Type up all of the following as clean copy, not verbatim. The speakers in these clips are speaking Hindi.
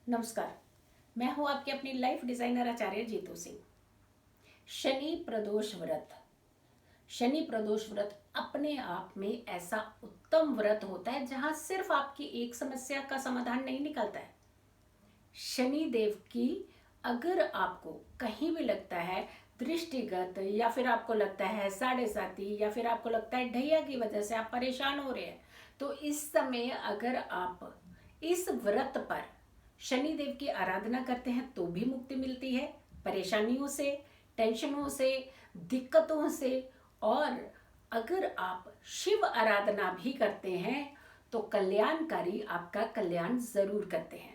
नमस्कार। मैं हूं आपकी अपनी लाइफ डिजाइनर आचार्य जीतू सिंह। शनि प्रदोष व्रत। शनि प्रदोष व्रत अपने आप में ऐसा उत्तम व्रत होता है जहां सिर्फ आपकी एक समस्या का समाधान नहीं निकलता है। शनि देव की अगर आपको कहीं भी लगता है दृष्टिगत, या फिर आपको लगता है साढ़े साती, या फिर आपको लगता है ढैया की वजह से आप परेशान हो रहे हैं, तो इस समय अगर आप इस व्रत पर शनि देव की आराधना करते हैं तो भी मुक्ति मिलती है परेशानियों से, टेंशनों से, दिक्कतों से। और अगर आप शिव आराधना भी करते हैं तो कल्याणकारी आपका कल्याण जरूर करते हैं।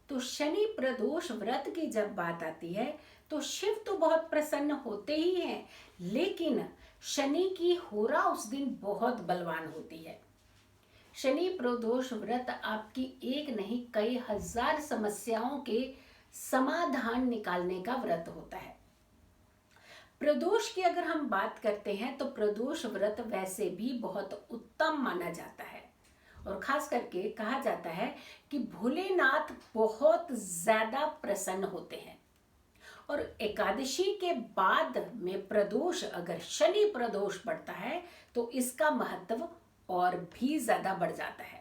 तो शनि प्रदोष व्रत की जब बात आती है तो शिव तो बहुत प्रसन्न होते ही हैं, लेकिन शनि की होरा उस दिन बहुत बलवान होती है। शनि प्रदोष व्रत आपकी एक नहीं कई हजार समस्याओं के समाधान निकालने का व्रत होता है। प्रदोष की अगर हम बात करते हैं तो प्रदोष व्रत वैसे भी बहुत उत्तम माना जाता है, और खास करके कहा जाता है कि भोलेनाथ बहुत ज्यादा प्रसन्न होते हैं। और एकादशी के बाद में प्रदोष, अगर शनि प्रदोष पड़ता है तो इसका महत्व और भी ज्यादा बढ़ जाता है।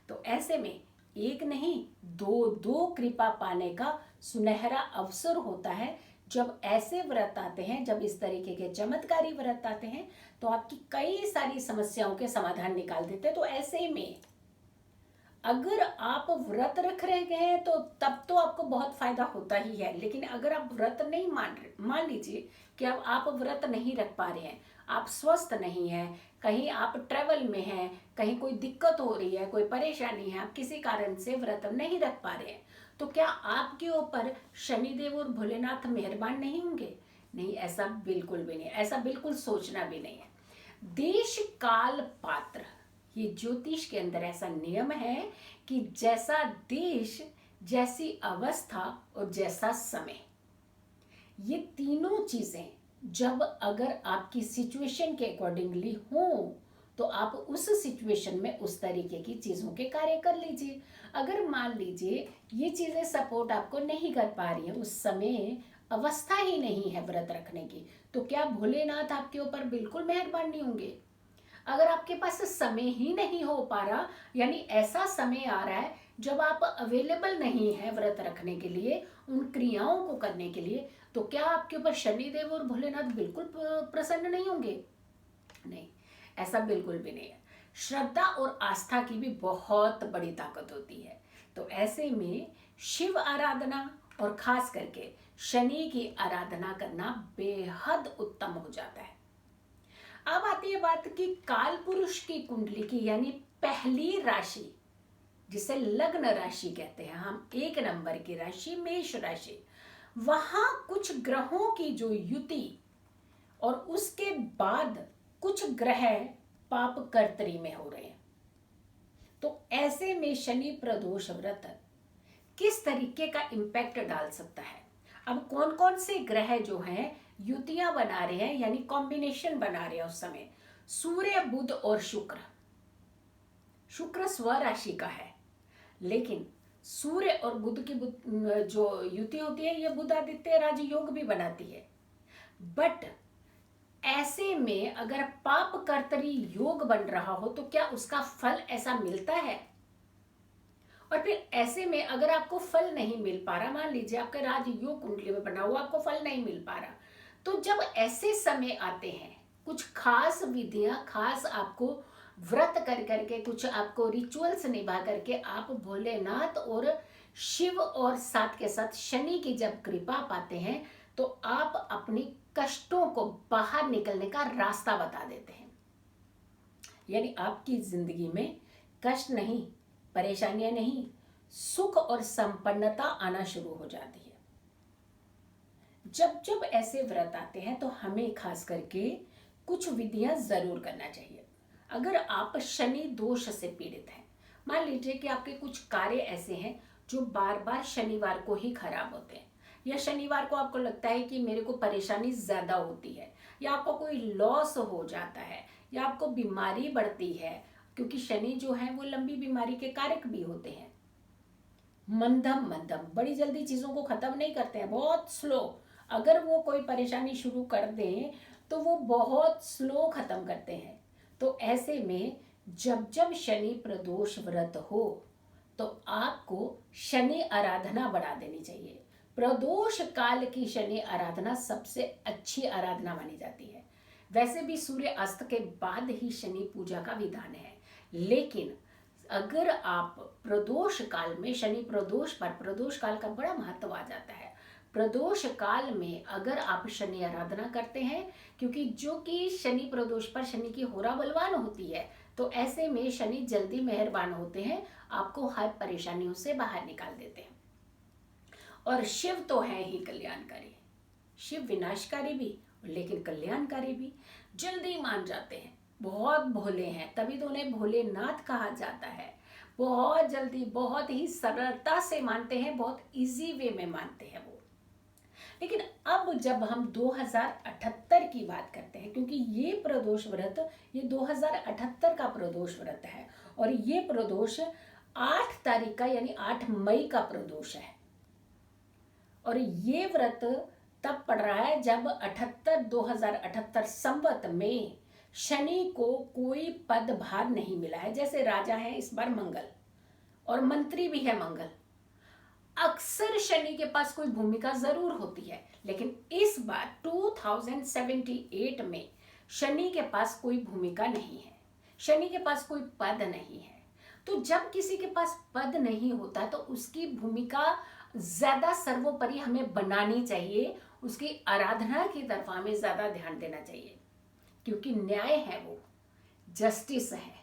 तो ऐसे में एक नहीं दो दो कृपा पाने का सुनहरा अवसर होता है जब ऐसे व्रत आते हैं, जब इस तरीके के चमत्कारी व्रत आते हैं तो आपकी कई सारी समस्याओं के समाधान निकाल देते हैं। तो ऐसे में अगर आप व्रत रख रहे हैं तो तब तो आपको बहुत फायदा होता ही है, लेकिन अगर आप व्रत नहीं मान लीजिए कि अब आप व्रत नहीं रख पा रहे हैं, आप स्वस्थ नहीं हैं, कहीं आप ट्रेवल में हैं, कहीं कोई दिक्कत हो रही है, कोई परेशानी है, आप किसी कारण से व्रत नहीं रख पा रहे हैं, तो क्या आपके ऊपर शनिदेव और भोलेनाथ मेहरबान नहीं होंगे? नहीं, ऐसा बिल्कुल भी नहीं, ऐसा बिल्कुल सोचना भी नहीं है। देश काल पात्र, ये ज्योतिष के अंदर ऐसा नियम है कि जैसा देश, जैसी अवस्था और जैसा समय, ये तीनों चीजें जब अगर आपकी सिचुएशन के अकॉर्डिंगली हो तो आप उस सिचुएशन में उस तरीके की चीजों के कार्य कर लीजिए। अगर मान लीजिए ये चीजें सपोर्ट आपको नहीं कर पा रही है, उस समय अवस्था ही नहीं है व्रत रखने की, तो क्या भोलेनाथ आपके ऊपर बिल्कुल मेहरबान नहीं होंगे? अगर आपके पास समय ही नहीं हो पा रहा, यानी ऐसा समय आ रहा है जब आप अवेलेबल नहीं है व्रत रखने के लिए, उन क्रियाओं को करने के लिए, तो क्या आपके ऊपर शनिदेव और भोलेनाथ बिल्कुल प्रसन्न नहीं होंगे? नहीं, ऐसा बिल्कुल भी नहीं है। श्रद्धा और आस्था की भी बहुत बड़ी ताकत होती है। तो ऐसे में शिव आराधना और खास करके शनि की आराधना करना बेहद उत्तम हो जाता है। अब आती है बात कि काल पुरुष की कुंडली की, यानी पहली राशि जिसे लग्न राशि कहते हैं हम, एक नंबर की राशि मेष राशि, वहां कुछ ग्रहों की जो युति और उसके बाद कुछ ग्रह पाप कर्तरी में हो रहे हैं। तो ऐसे में शनि प्रदोष व्रत किस तरीके का इम्पैक्ट डाल सकता है? अब कौन कौन से ग्रह जो हैं युतियां बना रहे हैं, यानी कॉम्बिनेशन बना रहे हैं उस समय? सूर्य, बुध और शुक्र। शुक्र स्व राशि का है, लेकिन सूर्य और बुध की जो युति होती है ये बुध आदित्य राजयोग भी बनाती है। बट ऐसे में अगर पाप कर्तरी योग बन रहा हो तो क्या उसका फल ऐसा मिलता है? और फिर ऐसे में अगर आपको फल नहीं मिल पा रहा, मान लीजिए आपका राजयोग कुंडली में बना हुआ, आपको फल नहीं मिल पा रहा, तो जब ऐसे समय आते हैं कुछ खास विधियां, खास आपको व्रत कर करके, कुछ आपको रिचुअल्स निभा करके आप भोलेनाथ और शिव और साथ के साथ शनि की जब कृपा पाते हैं तो आप अपनी कष्टों को बाहर निकलने का रास्ता बता देते हैं। यानी आपकी जिंदगी में कष्ट नहीं, परेशानियां नहीं, सुख और संपन्नता आना शुरू हो जाती है। जब जब ऐसे व्रत आते हैं तो हमें खास करके कुछ विधियां जरूर करना चाहिए। अगर आप शनि दोष से पीड़ित हैं, मान लीजिए कि आपके कुछ कार्य ऐसे हैं जो बार बार शनिवार को ही खराब होते हैं, या शनिवार को आपको लगता है कि मेरे को परेशानी ज्यादा होती है, या आपको कोई लॉस हो जाता है, या आपको बीमारी बढ़ती है, क्योंकि शनि जो है वो लंबी बीमारी के कारक भी होते हैं। मंदम मंदम, बड़ी जल्दी चीज़ों को ख़त्म नहीं करते हैं, बहुत स्लो। अगर वो कोई परेशानी शुरू कर दें तो वो बहुत स्लो ख़त्म करते हैं। तो ऐसे में जब जब शनि प्रदोष व्रत हो तो आपको शनि आराधना बढ़ा देनी चाहिए। प्रदोष काल की शनि आराधना सबसे अच्छी आराधना मानी जाती है। वैसे भी सूर्य अस्त के बाद ही शनि पूजा का विधान है, लेकिन अगर आप प्रदोष काल में, शनि प्रदोष पर, प्रदोष काल का बड़ा महत्व आ जाता है। प्रदोष काल में अगर आप शनि आराधना करते हैं, क्योंकि जो कि शनि प्रदोष पर शनि की होरा बलवान होती है, तो ऐसे में शनि जल्दी मेहरबान होते हैं, आपको हर परेशानियों से बाहर निकाल देते हैं। और शिव तो है ही कल्याणकारी, शिव विनाशकारी भी लेकिन कल्याणकारी भी। जल्दी मान जाते हैं, बहुत भोले हैं, तभी तो उन्हें भोलेनाथ कहा जाता है। बहुत जल्दी, बहुत ही सरलता से मानते हैं, बहुत इजी वे में मानते हैं वो। लेकिन अब जब हम 2078 की बात करते हैं, क्योंकि ये प्रदोष व्रत, ये 2078 का प्रदोष व्रत है, और ये प्रदोष 8 तारीख का यानी 8 मई का प्रदोष है। और ये व्रत तब पड़ रहा है जब 2078 संवत में शनि को कोई पदभार नहीं मिला है। जैसे राजा है इस बार मंगल, और मंत्री भी है मंगल। अक्सर शनि के पास कोई भूमिका जरूर होती है, लेकिन इस बार 2078 में शनि के पास कोई भूमिका नहीं है, शनि के पास कोई पद नहीं है। तो जब किसी के पास पद नहीं होता तो उसकी भूमिका ज्यादा सर्वोपरि हमें बनानी चाहिए, उसकी आराधना की तरफ हमें ज्यादा ध्यान देना चाहिए, क्योंकि न्याय है, वो जस्टिस है।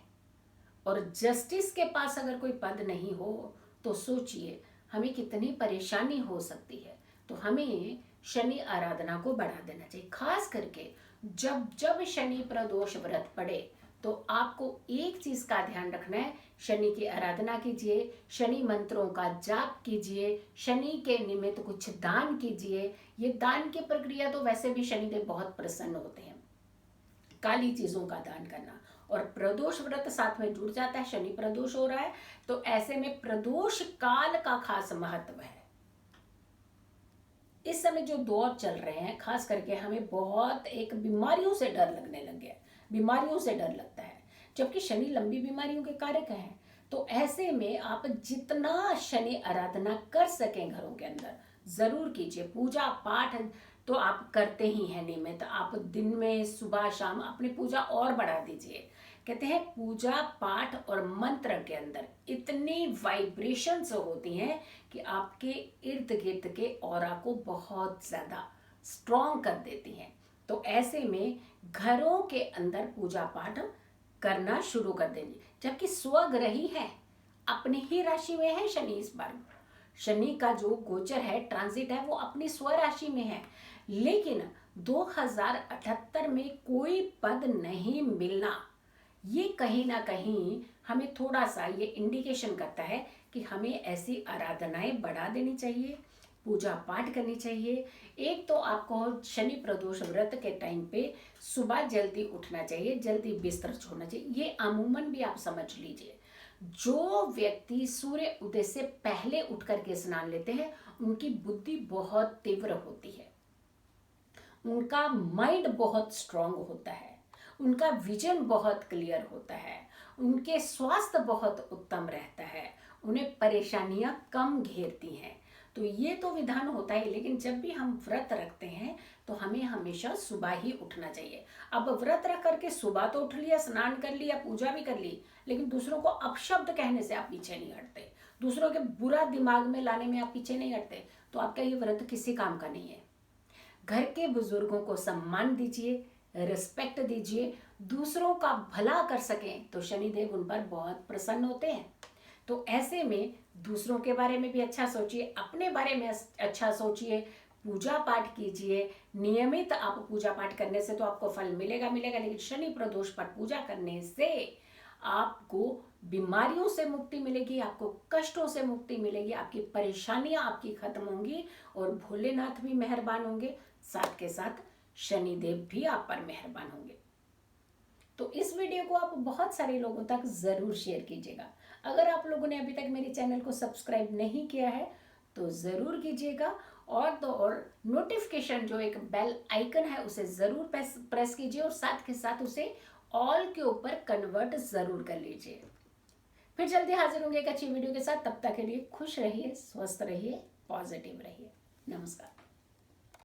और जस्टिस के पास अगर कोई पद नहीं हो तो सोचिए हमें कितनी परेशानी हो सकती है। तो हमें शनि आराधना को बढ़ा देना चाहिए। खास करके जब जब शनि प्रदोष व्रत पड़े तो आपको एक चीज का ध्यान रखना है, शनि की आराधना कीजिए, शनि मंत्रों का जाप कीजिए, शनि के निमित्त कुछ दान कीजिए। ये दान की प्रक्रिया तो वैसे भी शनिदेव बहुत प्रसन्न होते हैं, काली चीजों का दान करना। और प्रदोष व्रत साथ में जुड़ जाता है, शनि प्रदोष हो रहा है, तो ऐसे में प्रदोष काल का खास महत्व है। इस समय जो दौर चल रहे हैं, खास करके हमें बहुत एक बीमारियों से डर लगने लग गया, बीमारियों से डर लगता है, जबकि शनि लंबी बीमारियों के कारक हैं। तो ऐसे में आप जितना शनि आराधना कर सकें घरों के अंदर जरूर कीजिए। पूजा पाठ तो आप करते ही हैं नियमित, आप दिन में सुबह शाम अपनी पूजा और बढ़ा दीजिए। कहते हैं पूजा पाठ और मंत्र के अंदर इतनी वाइब्रेशंस होती हैं कि आपके इर्द गिर्द के ऑरा को बहुत ज्यादा स्ट्रॉन्ग कर देती हैं। तो ऐसे में घरों के अंदर पूजा पाठ करना शुरू कर देंगे। जबकि स्वग्रही है, अपनी ही राशि में है शनि इस बार, शनि का जो गोचर है, ट्रांजिट है, वो अपनी स्व राशि में है। लेकिन 2078 में कोई पद नहीं मिलना, ये कहीं ना कहीं हमें थोड़ा सा ये इंडिकेशन करता है कि हमें ऐसी आराधनाएं बढ़ा देनी चाहिए, पूजा पाठ करनी चाहिए। एक तो आपको शनि प्रदोष व्रत के टाइम पे सुबह जल्दी उठना चाहिए, जल्दी बिस्तर छोड़ना चाहिए। ये अमूमन भी आप समझ लीजिए, जो व्यक्ति सूर्य उदय से पहले उठ करके स्नान लेते हैं उनकी बुद्धि बहुत तीव्र होती है, उनका माइंड बहुत स्ट्रांग होता है, उनका विजन बहुत क्लियर होता है, उनके स्वास्थ्य बहुत उत्तम रहता है, उन्हें परेशानियां कम घेरती हैं। तो ये तो विधान होता है, लेकिन जब भी हम व्रत रखते हैं तो हमें हमेशा सुबह ही उठना चाहिए। अब व्रत रख करके सुबह तो उठ लिया, स्नान कर लिया, पूजा भी कर ली, लेकिन दूसरों को अपशब्द कहने से आप पीछे नहीं हटते, दूसरों के बुरा दिमाग में लाने में आप पीछे नहीं हटते, तो आपका ये व्रत किसी काम का नहीं है। घर के बुजुर्गों को सम्मान दीजिए, रिस्पेक्ट दीजिए, दूसरों का भला कर सकें तो शनिदेव उन पर बहुत प्रसन्न होते हैं। तो ऐसे में दूसरों के बारे में भी अच्छा सोचिए, अपने बारे में अच्छा सोचिए, पूजा पाठ कीजिए। नियमित आप पूजा पाठ करने से तो आपको फल मिलेगा मिलेगा, लेकिन शनि प्रदोष पर पूजा करने से आपको बीमारियों से मुक्ति मिलेगी, आपको कष्टों से मुक्ति मिलेगी, आपकी परेशानियां आपकी खत्म होंगी, और भोलेनाथ भी मेहरबान होंगे, साथ के साथ शनिदेव भी आप पर मेहरबान होंगे। तो इस वीडियो को आप बहुत सारे लोगों तक जरूर शेयर कीजिएगा। अगर आप लोगों ने अभी तक मेरे चैनल को सब्सक्राइब नहीं किया है तो ज़रूर कीजिएगा, और तो और नोटिफिकेशन जो एक बेल आइकन है उसे ज़रूर प्रेस कीजिए, और साथ के साथ उसे ऑल के ऊपर कन्वर्ट ज़रूर कर लीजिए। फिर जल्दी हाजिर होंगे एक अच्छी वीडियो के साथ। तब तक के लिए खुश रहिए, स्वस्थ रहिए, पॉजिटिव रहिए। नमस्कार।